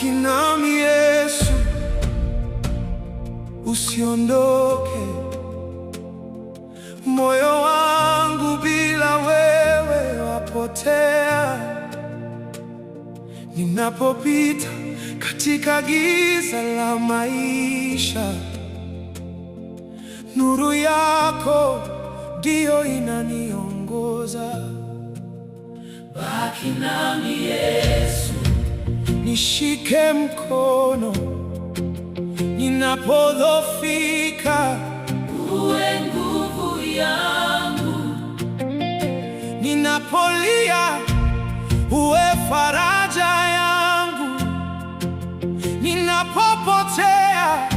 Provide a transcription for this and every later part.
Baki nami Yesu, usiondoke. Moyo wangu bila wewe wapotea. Ninapopita katika giza la maisha, nuru yako ndiyo inaniongoza. Baki nami Yesu, nishike mkono ninapodhoofika, uwe nguvu yangu. Ninapolia uwe faraja yangu. Ninapopotea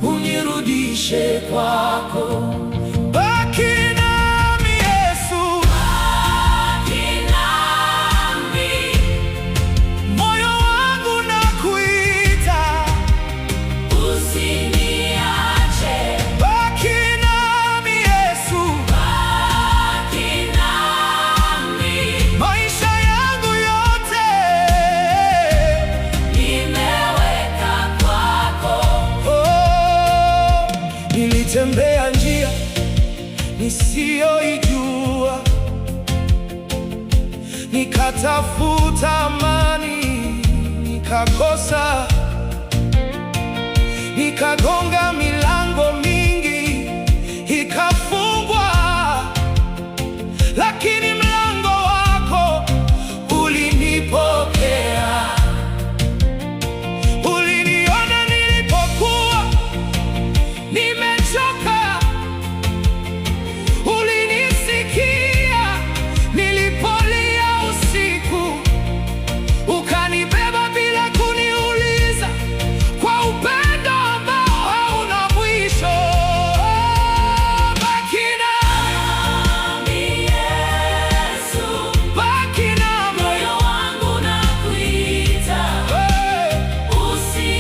unirudishe kwako. Baki nami Yesu, baki nami. moyo wangu nakuita, usiniache. Baki nami Yesu, baki nami. maisha yangu yote nimeweka kwako. Nilitembea njia nisiyoijua, nikatafuta amani nikakosa, nikagonga milango mingi ikafungwa, lakini mlango wako ulinipokea. Uliniona nilipokuwa nimechoka, ulinisikia nilipolia usiku, ukanibeba bila kuniuliza, kwa upendo ambao hauna mwisho. Baki nami Yesu, baki nami, moyo wangu nakuita,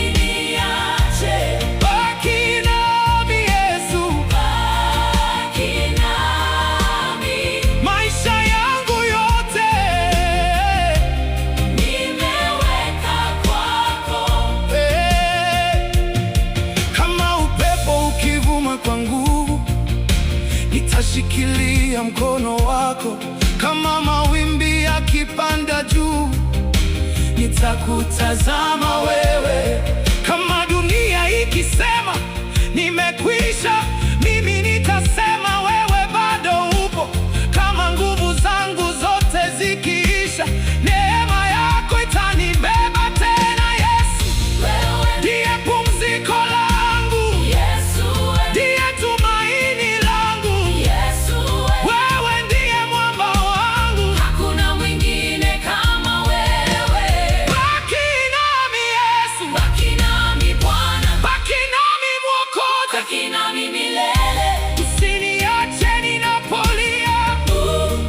usiniache. baki nami Yesu, baki nami. maisha yangu yote nimeweka kwako. Kama upepo ukivuma kwa nguvu, nitashikilia mkono wako. Kama mawimbi yakipanda juu, nitakutazama wewe. Kama dunia ikisema nimekwisha, mimi nitasema wewe bado upo. Kama nguvu zangu zote zikiisha, neema yako itanibeba tena. Yesu, Wewe ndiye pumziko langu, Yesu, ndiye tumaini langu. Yesu, Wewe ndiye mwamba wangu, hakuna mwingine kama wewe. baki nami Yesu, Baki nami Bwana, baki nami Mwokozi, baki nami milele. usiniache ninapolia,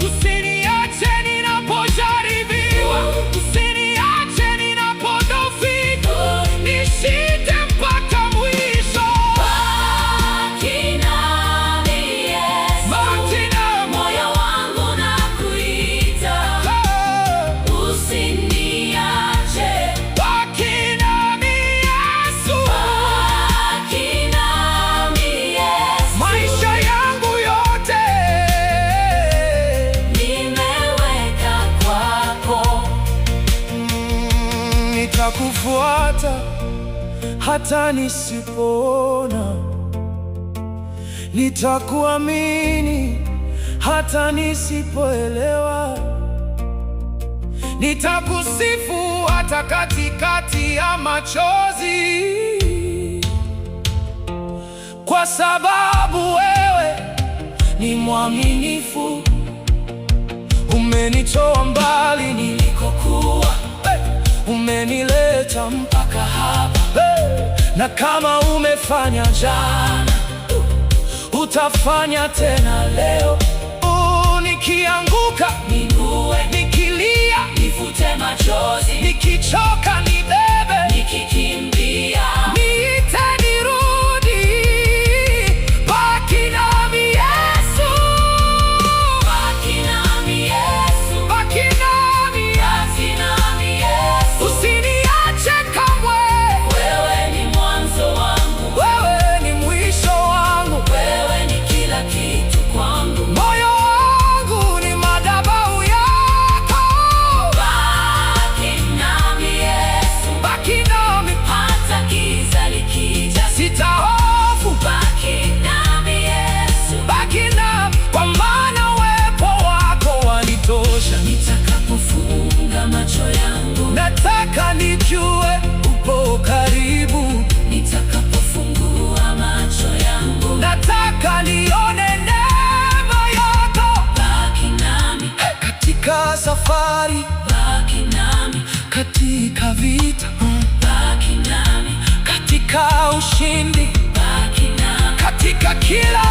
usiniache ninapojaribiwa, usiniache ninapodhoofika, nishike mpaka mwisho. Baki nami Yesu, Baki nami, moyo wangu nakuita, usiniache. baki nami Yesu, Baki nami Yesu, maisha yangu yote nimeweka kwako. nitakufuata hata nisipoona, nitakuamini hata nisipoelewa, nitakusifu hata katikati ya machozi, kwa sababu wewe ni mwaminifu. Umenitoa mbali nilikokuwa, umenileta mpaka hapa, na kama umefanya jana, utafanya tena leo. Nikianguka Ninue, nikilia, nifute machozi, nikichoka nibebe, nikikimbia, niite nirudi. Baki nami Yesu, baki nami Yesu, baki nami, baki nami Yesu, usiniache nataka nione neema yako. Baki nami Katika safari, baki nami katika vita, baki nami katika ushindi, baki nami katika kila